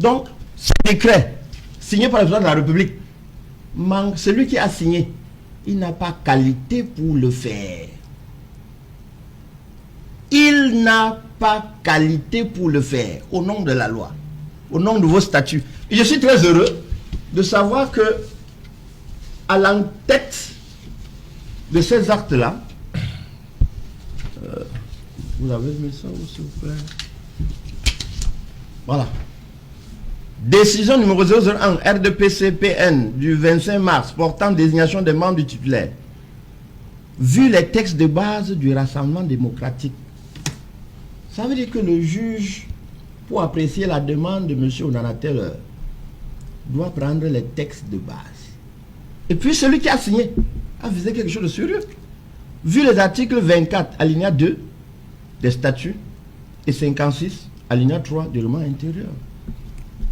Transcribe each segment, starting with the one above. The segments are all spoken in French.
Donc, ce décret, signé par le président de la République, celui qui a signé, il n'a pas qualité pour le faire. Il n'a pas qualité pour le faire, au nom de la loi, au nom de vos statuts. Et je suis très heureux de savoir que, à l'entête de ces actes-là, vous avez mis ça où, s'il vous plaît? Voilà. Décision numéro 001 RDPC-PN du 25 mars portant désignation des membres du titulaire. Vu les textes de base du Rassemblement démocratique, ça veut dire que le juge, pour apprécier la demande de M. Onana Taylor, doit prendre les textes de base. Et puis celui qui a signé a visé quelque chose de sérieux. Vu les articles 24, alinéa 2 des statuts et 56, alinéa 3 du règlement intérieur.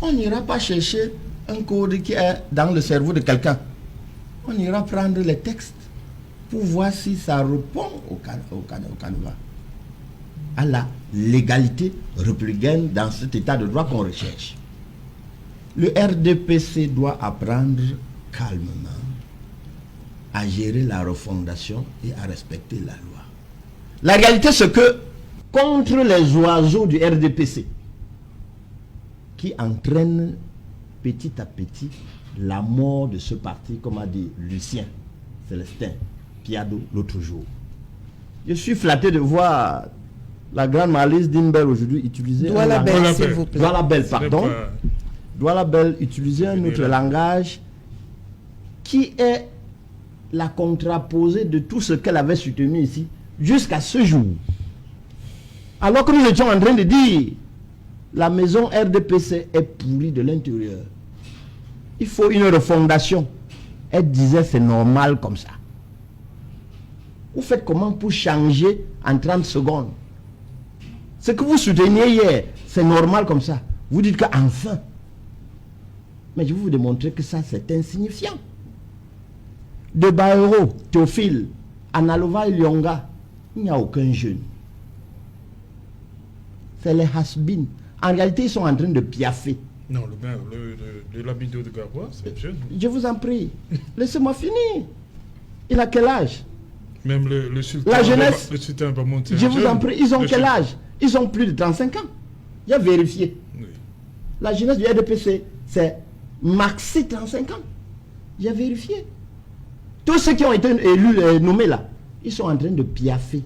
On n'ira pas chercher un code qui est dans le cerveau de quelqu'un. On ira prendre les textes pour voir si ça répond au canevas, à la légalité républicaine dans cet état de droit qu'on recherche. Le RDPC doit apprendre calmement à gérer la refondation et à respecter la loi. La réalité, c'est que contre les oiseaux du RDPC, qui entraînent petit à petit la mort de ce parti, comme a dit Lucien Célestin Piado l'autre jour. Je suis flatté de voir la grande Malice Dimbel aujourd'hui utiliser Douala Bel, s'il vous plaît. Douala Bel, pardon. Douala Bel utiliser un autre langage qui est la contraposée de tout ce qu'elle avait soutenu ici jusqu'à ce jour. Alors que nous étions en train de dire la maison RDPC est pourrie de l'intérieur. Il faut une refondation. Elle disait c'est normal comme ça. Vous faites comment pour changer en 30 secondes? Ce que vous souteniez hier, c'est normal comme ça. Vous dites qu'enfin. Mais je vais vous démontrer que ça c'est insignifiant. De Baero, Théophile, Analova et Lyonga, il n'y a aucun jeune. C'est les has-been. En réalité, ils sont en train de piaffer. Non, le maire de l'Abido de Gabois, c'est jeune. Je vous en prie. Laissez-moi finir. Il a quel âge? Même le sultan. La jeunesse. Le sultan va monter. Je vous en prie. Ils ont quel âge? Ils ont plus de 35 ans. Il a vérifié. Oui. La jeunesse du RDPC, c'est maxi 35 ans. J'ai vérifié. Tous ceux qui ont été élus, nommés là, ils sont en train de piaffer.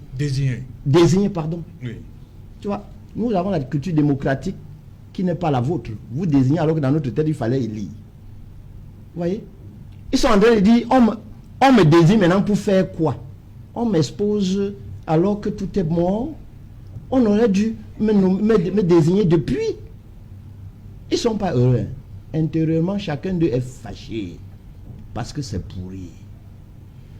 Désigner, pardon. Oui. Tu vois, nous avons la culture démocratique qui n'est pas la vôtre. Vous désignez alors que dans notre tête, il fallait élire. Vous voyez? Ils sont en train de dire, on me désigne maintenant pour faire quoi? On m'expose alors que tout est mort. On aurait dû me désigner depuis. Ils ne sont pas heureux. Intérieurement, chacun d'eux est fâché. Parce que c'est pourri.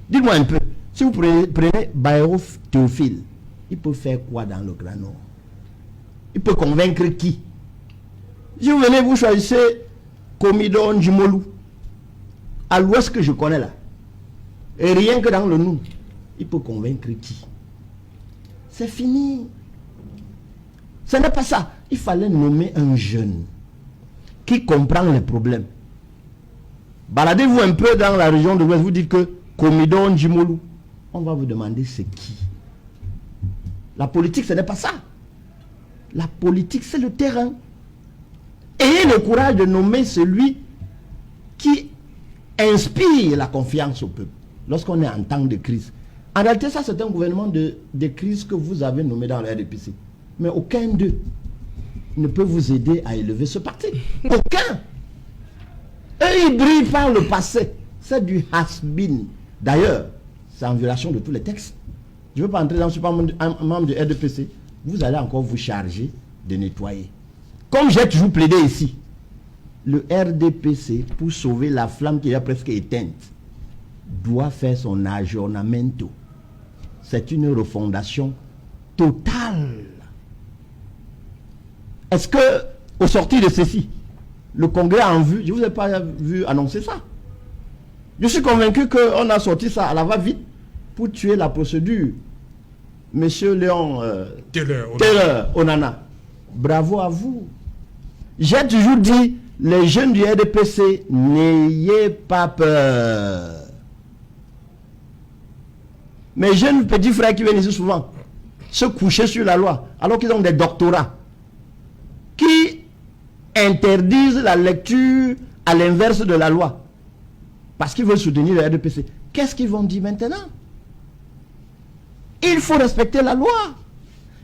Dites-moi un peu, si vous prenez Baero Théophile, il peut faire quoi dans le Grand Nord? Il peut convaincre qui? Si vous venez, vous choisissez Comidon Jimolou, à l'ouest que je connais là, et rien que dans le nous, il peut convaincre qui? C'est fini. Ce n'est pas ça. Il fallait nommer un jeune qui comprend les problèmes. Baladez-vous un peu dans la région de l'ouest, vous dites que Comidon Jimolou, on va vous demander c'est qui? La politique, ce n'est pas ça. La politique, c'est le terrain. Ayez le courage de nommer celui qui inspire la confiance au peuple lorsqu'on est en temps de crise. En réalité, ça, c'est un gouvernement de crise que vous avez nommé dans le RDPC. Mais aucun d'eux ne peut vous aider à élever ce parti. Aucun. Eux, ils brillent par le passé. C'est du has-been. D'ailleurs, c'est en violation de tous les textes. Je ne veux pas entrer dans ce membre du RDPC. Vous allez encore vous charger de nettoyer. Comme j'ai toujours plaidé ici, le RDPC, pour sauver la flamme qui est presque éteinte, doit faire son aggiornamento. C'est une refondation totale. Est-ce que, au sortir de ceci, le Congrès a en vue, je ne vous ai pas vu annoncer ça. Je suis convaincu qu'on a sorti ça à la va-vite pour tuer la procédure. Monsieur Léon Taylor Onana, bravo à vous. J'ai toujours dit, les jeunes du RDPC, n'ayez pas peur. Mes jeunes petits frères qui viennent ici souvent, se coucher sur la loi, alors qu'ils ont des doctorats, qui interdisent la lecture à l'inverse de la loi, parce qu'ils veulent soutenir le RDPC. Qu'est-ce qu'ils vont dire maintenant? Il faut respecter la loi.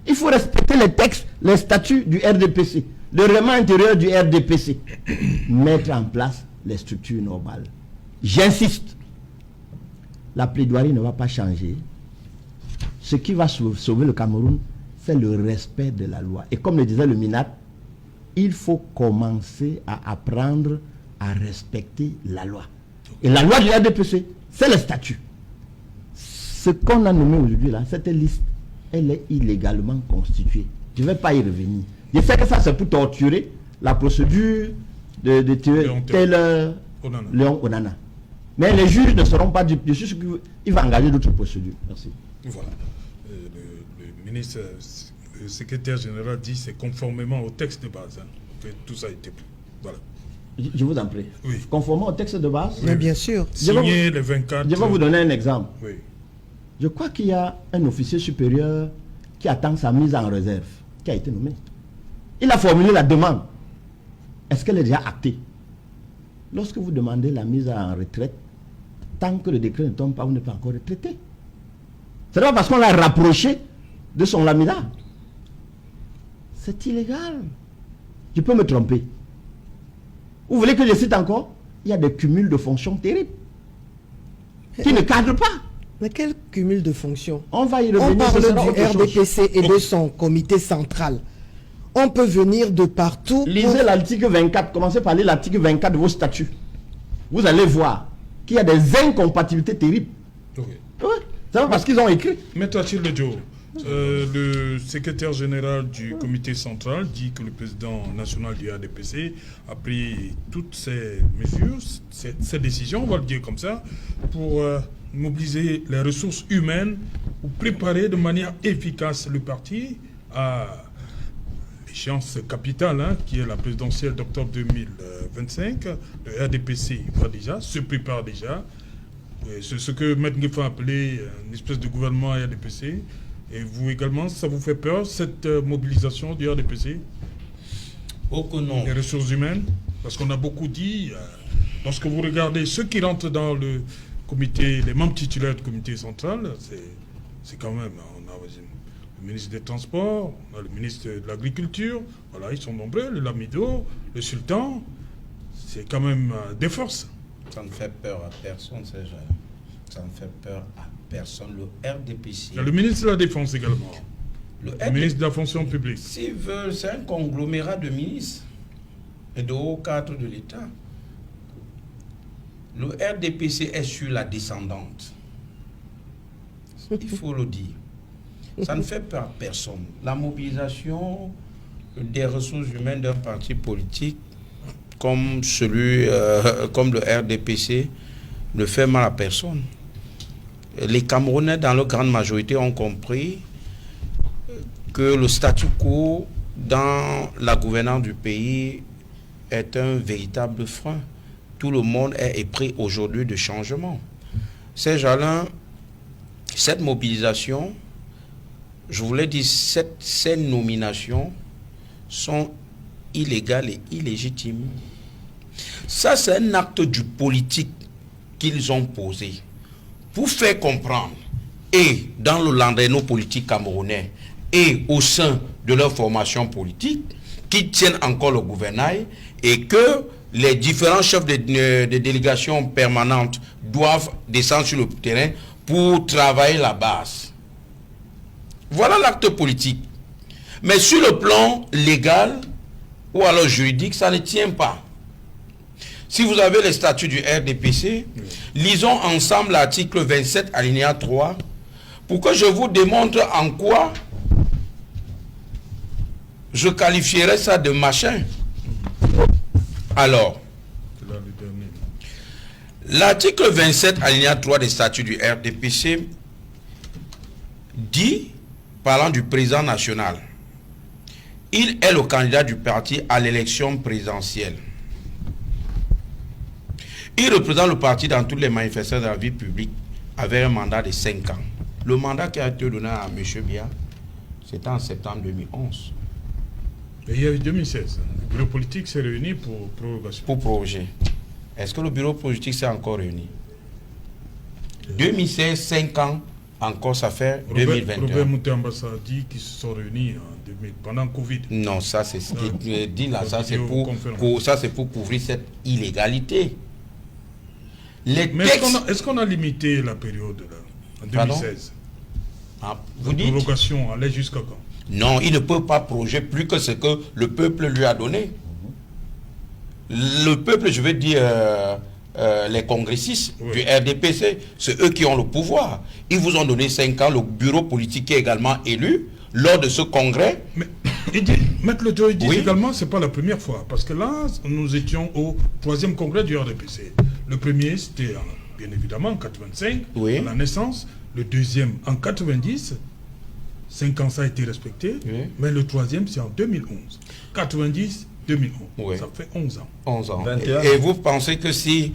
Il faut respecter les textes, les statuts du RDPC, le règlement intérieur du RDPC. Mettre en place les structures normales. J'insiste. La plaidoirie ne va pas changer. Ce qui va sauver le Cameroun, c'est le respect de la loi. Et comme le disait le MINAT, il faut commencer à apprendre à respecter la loi. Et la loi du RDPC, c'est le statut. Ce qu'on a nommé aujourd'hui là, cette liste, elle est illégalement constituée. Je ne vais pas y revenir. Je sais que ça c'est pour torturer la procédure de tel Léon Onana. Mais les juges ne seront pas du juge, il va engager d'autres procédures. Merci. Voilà. Le ministre, le secrétaire général dit que c'est conformément au texte de base. Hein, que tout ça a été pris. Voilà. Je vous en prie. Oui. Conformément au texte de base. Mais bien sûr. Signé le 24. Je vais vous donner un exemple. Oui. Je crois qu'il y a un officier supérieur qui attend sa mise en réserve, qui a été nommé. Il a formulé la demande. Est-ce qu'elle est déjà actée? Lorsque vous demandez la mise en retraite, tant que le décret ne tombe pas, vous n'êtes pas encore retraité. C'est pas parce qu'on l'a rapproché de son laminat. C'est illégal. Je peux me tromper. Vous voulez que je cite encore? Il y a des cumuls de fonctions terribles qui ne cadrent pas. Mais quel cumul de fonctions? On va y On revenir. parle ce sera du autre chose. RDPC et de son comité central. On peut venir de partout. Lisez l'article 24, commencez par lire l'article 24 de vos statuts. Vous allez voir qu'il y a des incompatibilités terribles. Oui. Oui, c'est pas parce qu'ils ont écrit. Maître Achille Joe, le secrétaire général du comité central dit que le président national du RDPC a pris toutes ces mesures, ces décisions, on va le dire comme ça, pour mobiliser les ressources humaines pour préparer de manière efficace le parti à l'échéance capitale, hein, qui est la présidentielle d'octobre 2025. Le RDPC se prépare déjà. C'est ce que Maître Ngefa a appelé une espèce de gouvernement RDPC. Et vous également, ça vous fait peur, cette mobilisation du RDPC? Oh que non. Les ressources humaines? Parce qu'on a beaucoup dit, lorsque vous regardez ceux qui rentrent dans le comité, les membres titulaires du comité central, c'est quand même, on a le ministre des Transports, on a le ministre de l'Agriculture, voilà, ils sont nombreux, le Lamido, le Sultan, c'est quand même des forces. Ça ne fait peur à personne, ces gens. Ça ne fait peur à personne. Le RDPC. Il y a le ministre de la Défense également. Le ministre de la Fonction publique. S'ils veulent, c'est un conglomérat de ministres et de hauts cadres de l'État. Le RDPC est sur la descendante. Il faut le dire. Ça ne fait peur à personne. La mobilisation des ressources humaines d'un parti politique comme comme le RDPC ne fait mal à personne. Les Camerounais, dans leur grande majorité, ont compris que le statu quo dans la gouvernance du pays est un véritable frein. Tout le monde est épris aujourd'hui de changement. Ces gens-là, cette mobilisation, je voulais dire, ces nominations sont illégales et illégitimes. Ça, c'est un acte du politique qu'ils ont posé pour faire comprendre, et dans le landerneau politique camerounais, et au sein de leur formation politique, qui tiennent encore le gouvernail, et que les différents chefs de délégations permanentes doivent descendre sur le terrain pour travailler la base. Voilà l'acte politique. Mais sur le plan légal ou alors juridique, ça ne tient pas. Si vous avez les statuts du RDPC, lisons ensemble l'article 27, alinéa 3, pour que je vous démontre en quoi je qualifierais ça de machin. Alors, l'article 27, alinéa 3 des statuts du RDPC dit, parlant du président national, Il est le candidat du parti à l'élection présidentielle. Il représente le parti dans toutes les manifestations de la vie publique avec un mandat de 5 ans. Le mandat qui a été donné à M. Biya, c'était en septembre 2011. Et il y a eu 2016. Le bureau politique s'est réuni pour prorogation. Pour proroger. Est-ce que le bureau politique s'est encore réuni? 2016, 5 ans, encore ça fait 2021. Robert Moutambassa a dit qu'ils se sont réunis pendant Covid. Non, ça c'est ce qu'il dit là, ça c'est pour couvrir cette illégalité. Mais est-ce qu'on a limité la période là, en 2016? Vous la dites? prorogation allait jusqu'à quand? Non, il ne peut pas projeter plus que ce que le peuple lui a donné. Le peuple, je veux dire, les congressistes du RDPC, c'est eux qui ont le pouvoir. Ils vous ont donné 5 ans, le bureau politique est également élu lors de ce congrès. Mais Maître Le Dieu dit également, c'est pas la première fois, parce que là, nous étions au 3e congrès du RDPC. Le premier, c'était bien évidemment en 85, à la naissance. Le deuxième, en 90. 5 ans, ça a été respecté. Mais le 3e, c'est en 2011. 90, 2011. Ça fait 11 ans. 11 ans. Et vous pensez que si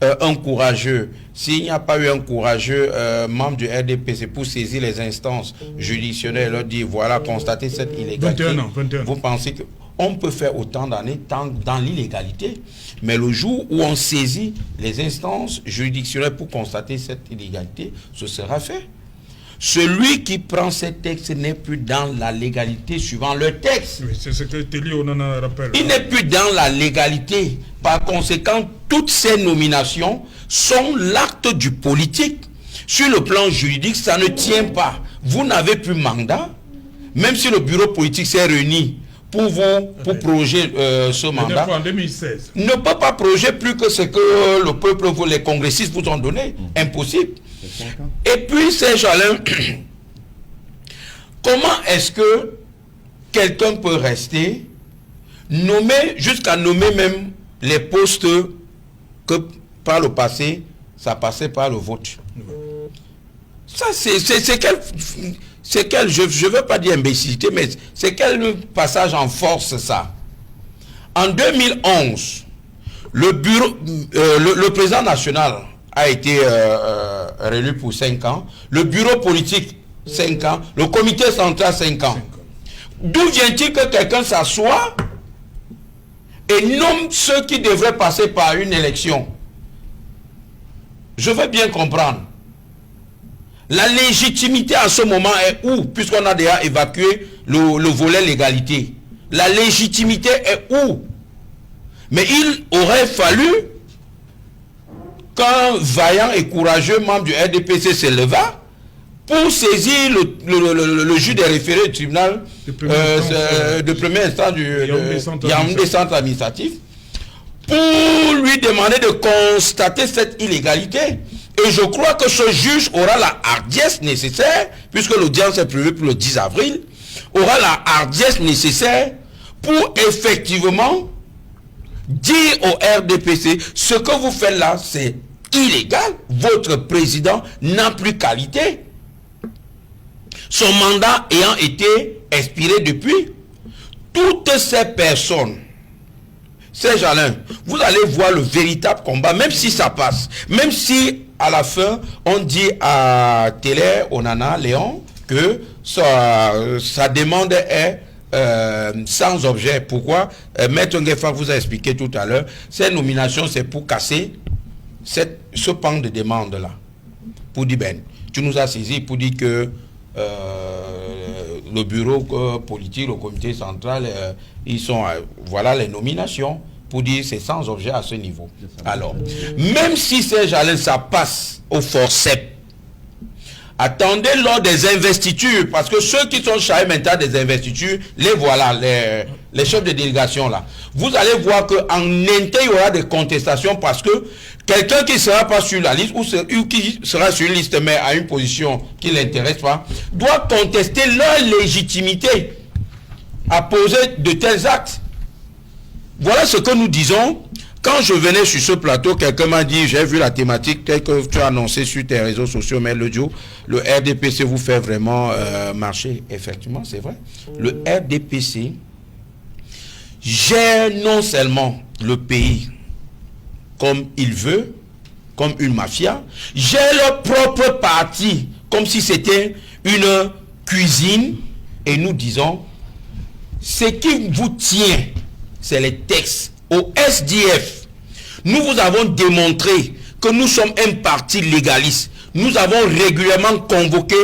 un courageux, s'il n'y a pas eu un courageux membre du RDPC pour saisir les instances juridictionnelles et leur dire, voilà, constater cette illégalité, 21 ans. Vous pensez qu'on peut faire autant d'années dans l'illégalité, mais le jour où on saisit les instances juridictionnelles pour constater cette illégalité, ce sera fait. Celui qui prend ces textes n'est plus dans la légalité suivant le texte. Oui, c'est ce que Téli Onana rappelle. Il n'est plus dans la légalité. Par conséquent, toutes ces nominations sont l'acte du politique. Sur le plan juridique, ça ne tient pas. Vous n'avez plus mandat, même si le bureau politique s'est réuni pour projeter ce mandat. En 2016. Ne peut pas projeter plus que ce que le peuple, les congressistes vous ont donné. Impossible. Et puis, Saint-Jalin, comment est-ce que quelqu'un peut rester nommé, jusqu'à nommer même les postes que par le passé, ça passait par le vote? Ça, c'est quel, je ne veux pas dire imbécilité, mais c'est quel passage en force ça? En 2011, le président national a été réélu pour 5 ans, le bureau politique 5 ans, le comité central 5 ans. D'où vient-il que quelqu'un s'assoit et nomme ceux qui devraient passer par une élection? Je veux bien comprendre. La légitimité à ce moment est où? Puisqu'on a déjà évacué le volet légalité. La légitimité est où? Mais il aurait fallu qu'un vaillant et courageux membre du RDPC se leva pour saisir le juge des référés du tribunal de première instance du Yaoundé Centre Administratif pour lui demander de constater cette illégalité. Et je crois que ce juge aura la hardiesse nécessaire, puisque l'audience est prévue pour le 10 avril, aura la hardiesse nécessaire pour effectivement dire au RDPC, ce que vous faites là, c'est illégal. Votre président n'a plus qualité. Son mandat ayant été expiré depuis. Toutes ces personnes, ces Jalin, vous allez voir le véritable combat, même si ça passe, même si à la fin, on dit à Télé, Onana, Léon, que sa demande est sans objet. Pourquoi? Maître Ngefa vous a expliqué tout à l'heure, ces nominations, c'est pour casser ce pan de demande-là. Pour dire, ben, tu nous as saisi pour dire que le bureau politique, le comité central, ils sont, voilà les nominations. Pour dire c'est sans objet à ce niveau. Alors, même si ces jalons, ça passe au forceps, attendez lors des investitures, parce que ceux qui sont chargés maintenant des investitures, les voilà, les chefs de délégation là. Vous allez voir qu'en interne, il y aura des contestations parce que quelqu'un qui ne sera pas sur la liste ou qui sera sur une liste mais à une position qui ne l'intéresse pas, doit contester leur légitimité à poser de tels actes. Voilà ce que nous disons Quand je venais sur ce plateau, quelqu'un m'a dit, j'ai vu la thématique telle que tu as annoncé sur tes réseaux sociaux, mais le RDPC vous fait vraiment marcher. Effectivement, c'est vrai. Le RDPC gère non seulement le pays comme il veut, comme une mafia, gère leur propre parti comme si c'était une cuisine, et nous disons, ce qui vous tient, c'est les textes. Au SDF, nous vous avons démontré que nous sommes un parti légaliste. Nous avons régulièrement convoqué,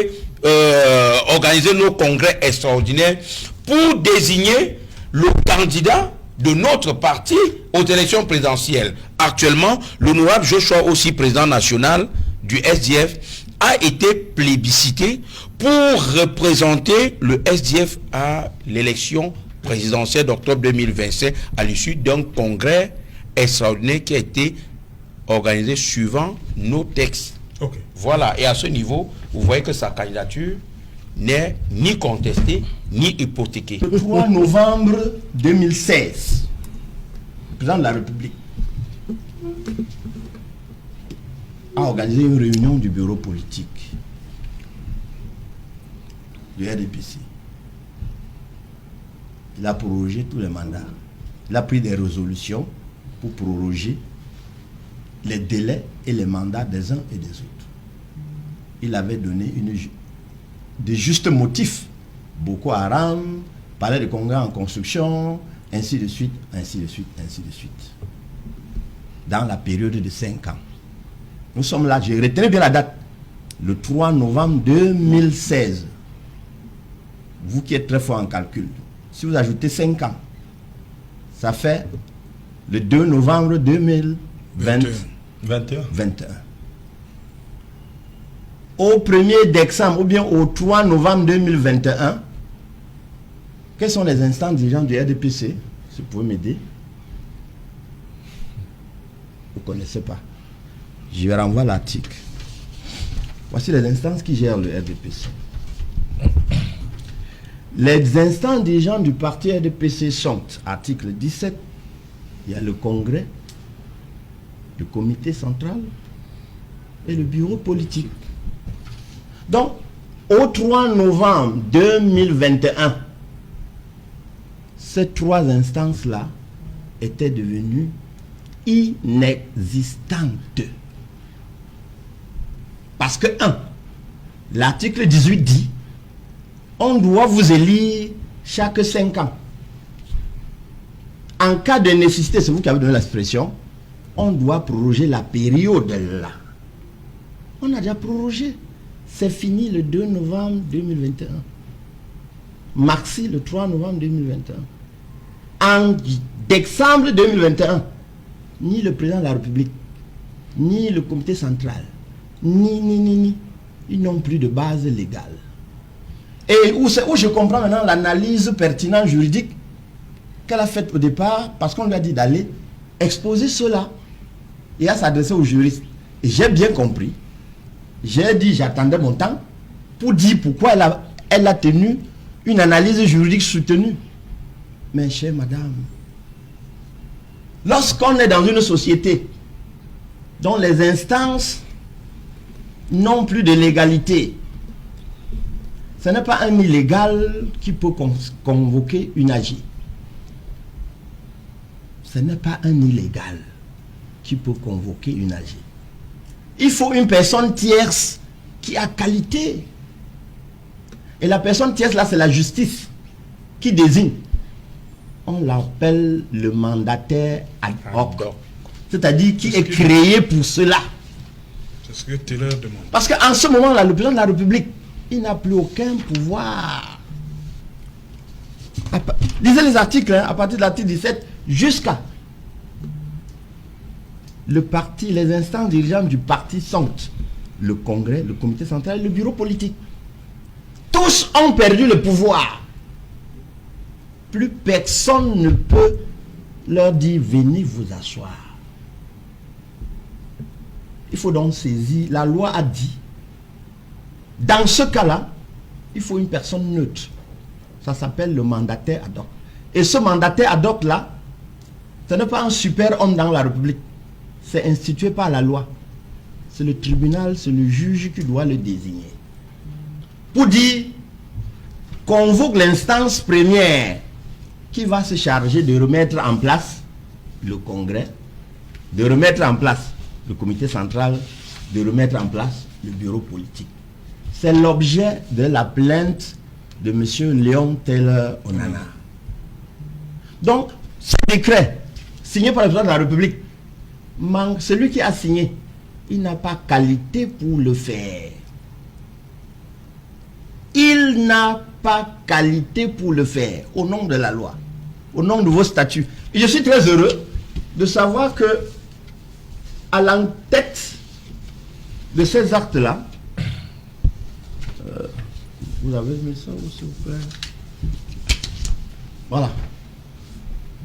organisé nos congrès extraordinaires pour désigner le candidat de notre parti aux élections présidentielles. Actuellement, l'honorable Joshua, aussi président national du SDF, a été plébiscité pour représenter le SDF à l'élection présidentielle d'octobre 2025 à l'issue d'un congrès extraordinaire qui a été organisé suivant nos textes. Ok. Voilà, et à ce niveau, vous voyez que sa candidature n'est ni contestée, ni hypothéquée. Le 3 novembre 2016, le président de la République a organisé une réunion du bureau politique du RDPC. Il a prorogé tous les mandats. Il a pris des résolutions pour proroger les délais et les mandats des uns et des autres. Il avait donné de justes motifs. Boko Haram, palais de congrès en construction, ainsi de suite, ainsi de suite, ainsi de suite. Dans la période de 5 ans. Nous sommes là, je retiens bien la date, le 3 novembre 2016. Vous qui êtes très fort en calcul, si vous ajoutez 5 ans, ça fait le 2 novembre 2021. Au 1er décembre ou bien au 3 novembre 2021, quelles sont les instances dirigeantes du RDPC? Si vous pouvez m'aider. Vous ne connaissez pas. Je vais renvoyer l'article. Voici les instances qui gèrent le RDPC. Les instances dirigeantes du parti RDPC sont, article 17, il y a le congrès, le comité central et le bureau politique. Donc, au 3 novembre 2021, ces 3 instances-là étaient devenues inexistantes. Parce que, 1, l'article 18 dit, on doit vous élire chaque 5 ans. En cas de nécessité, c'est vous qui avez donné l'expression, on doit proroger la période là. On a déjà prorogé. C'est fini le 2 novembre 2021. Maxi le 3 novembre 2021. En décembre 2021, ni le président de la République, ni le comité central, ni, ils n'ont plus de base légale. Et où je comprends maintenant l'analyse pertinente juridique qu'elle a faite au départ, parce qu'on lui a dit d'aller exposer cela et à s'adresser aux juristes. Et j'ai bien compris. J'ai dit, j'attendais mon temps pour dire pourquoi elle a tenu une analyse juridique soutenue. Mais chère madame, lorsqu'on est dans une société dont les instances n'ont plus de légalité, ce n'est pas un illégal qui peut convoquer une AG. Ce n'est pas un illégal qui peut convoquer une AG. Il faut une personne tierce qui a qualité. Et la personne tierce là, c'est la justice qui désigne. On l'appelle le mandataire ad hoc. C'est-à-dire qui est créé pour cela. C'est ce que Taylor demande. Parce qu'en ce moment-là, le président de la République, il n'a plus aucun pouvoir. Lisez les articles, à partir de l'article 17 jusqu'à le parti, les instances dirigeantes du parti sont le congrès, le comité central et le bureau politique. Tous ont perdu le pouvoir. Plus personne ne peut leur dire venez vous asseoir. Il faut donc saisir. La loi a dit, dans ce cas-là, il faut une personne neutre. Ça s'appelle le mandataire ad hoc. Et ce mandataire ad hoc là, Ce n'est pas un super homme dans la République. C'est institué par la loi. C'est le tribunal, c'est le juge qui doit le désigner. Pour dire, convoque l'instance première qui va se charger de remettre en place le congrès, de remettre en place le comité central, de remettre en place le bureau politique. C'est l'objet de la plainte de M. Léon Taylor Onana. Donc, ce décret signé par le président de la République, celui qui a signé, il n'a pas qualité pour le faire. Il n'a pas qualité pour le faire, au nom de la loi, au nom de vos statuts. Et je suis très heureux de savoir que, à l'entête de ces actes-là, vous avez mis ça, s'il vous plaît. Voilà.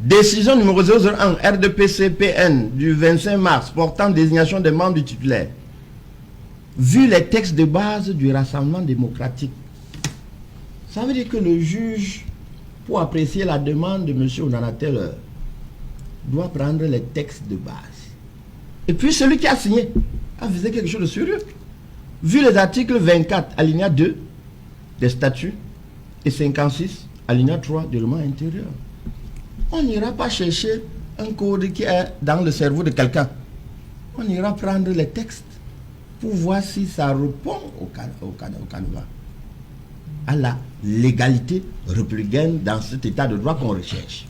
Décision numéro 001 RDPC-PN du 25 mars portant désignation des membres du titulaire. Vu les textes de base du Rassemblement démocratique, ça veut dire que le juge, pour apprécier la demande de M. Onana Taylor, doit prendre les textes de base. Et puis celui qui a signé a visé quelque chose de sérieux. Vu les articles 24, alinéa 2 des statuts et 56, alinéa 3 du règlement intérieur. On n'ira pas chercher un code qui est dans le cerveau de quelqu'un. On ira prendre les textes pour voir si ça répond au canevas, à la légalité républicaine dans cet état de droit qu'on recherche.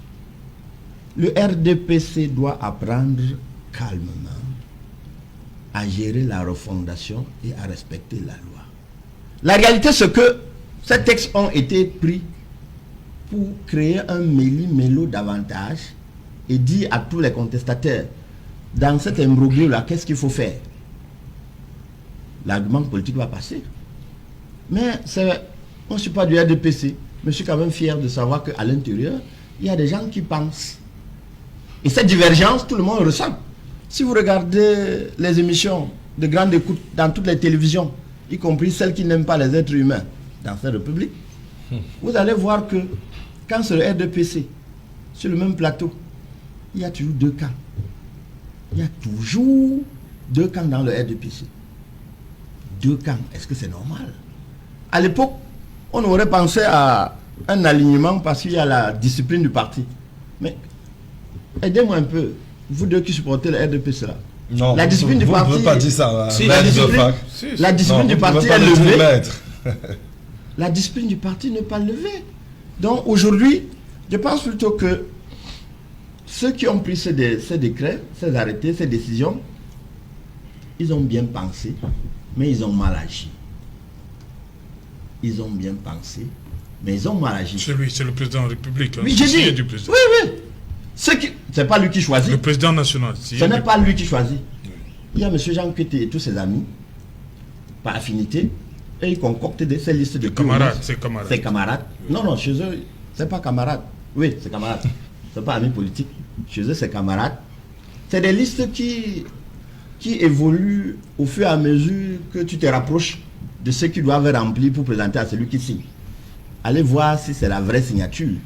Le RDPC doit apprendre calmement à gérer la refondation et à respecter la loi. La réalité, c'est que ces textes ont été pris pour créer un méli-mélo davantage et dire à tous les contestataires, dans cet imbroglio-là, qu'est-ce qu'il faut faire? L'argument politique va passer. Mais on ne suis pas du RDPC, mais je suis quand même fier de savoir qu'à l'intérieur, il y a des gens qui pensent. Et cette divergence, tout le monde ressent. Si vous regardez les émissions de grande écoute dans toutes les télévisions, y compris celles qui n'aiment pas les êtres humains dans cette république, vous allez voir que quand c'est le RDPC, sur le même plateau, il y a toujours deux camps. Il y a toujours deux camps dans le RDPC. Deux camps, est-ce que c'est normal? À l'époque, on aurait pensé à un alignement parce qu'il y a la discipline du parti. Mais aidez-moi un peu, vous deux qui supportez le RDPC là. Non, la discipline du parti. Vous ne pouvez pas dire ça. Si, la discipline du parti est levée. La discipline du parti n'est pas levée. Donc aujourd'hui, je pense plutôt que ceux qui ont pris ces décrets, ces arrêtés, ces décisions, ils ont bien pensé, mais ils ont mal agi. Ils ont bien pensé, mais ils ont mal agi. C'est lui, c'est le président de la République. Oui, j'ai dit. Du président. Oui. C'est pas lui qui choisit. Le président national. Ce n'est pas lui qui choisit. Il y a M. Jean Kété et tous ses amis, par affinité, et ils concoctent ces listes de camarades. Ses camarades. Non, chez eux, c'est pas camarades. Oui, c'est camarades. C'est pas amis politiques. Chez eux, c'est camarades. C'est des listes qui évoluent au fur et à mesure que tu te rapproches de ceux qui doivent remplir pour présenter à celui qui signe. Allez voir si c'est la vraie signature.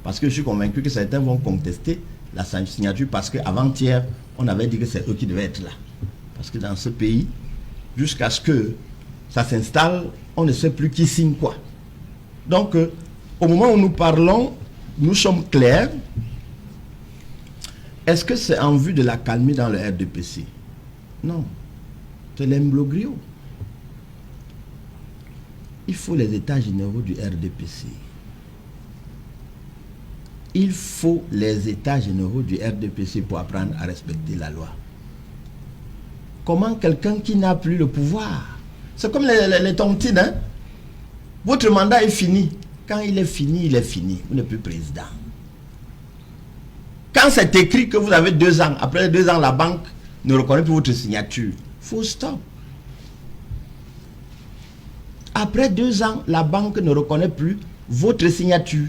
Parce que je suis convaincu que certains vont contester la signature parce qu'avant-hier, on avait dit que c'est eux qui devaient être là. Parce que dans ce pays, jusqu'à ce que ça s'installe, on ne sait plus qui signe quoi. Donc, au moment où nous parlons, nous sommes clairs. Est-ce que c'est en vue de la calmer dans le RDPC? Non. C'est l'imbroglio. Il faut les états généraux du RDPC. Il faut les états généraux du RDPC pour apprendre à respecter la loi. Comment quelqu'un qui n'a plus le pouvoir? C'est comme les tontines, hein? Votre mandat est fini. Quand il est fini, il est fini. Vous n'êtes plus président. Quand c'est écrit que vous avez 2 ans, après 2 ans, la banque ne reconnaît plus votre signature, faut stop. Après 2 ans, la banque ne reconnaît plus votre signature.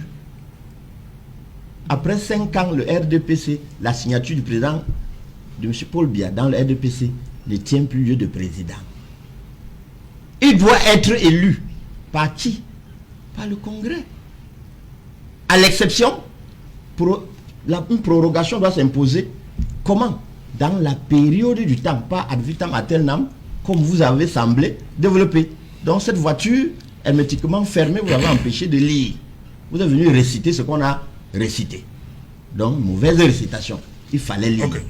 Après 5 ans, le RDPC, la signature du président, de M. Paul Biya, dans le RDPC, ne tient plus lieu de président. Il doit être élu. Par qui? Par le Congrès. À l'exception, pour une prorogation doit s'imposer. Comment? Dans la période du temps, pas ad vitam aeternam, comme vous avez semblé développer. Donc cette voiture hermétiquement fermée, vous avez empêché de lire. Vous êtes venu réciter ce qu'on a récité. Donc mauvaise récitation. Il fallait lire. Ok.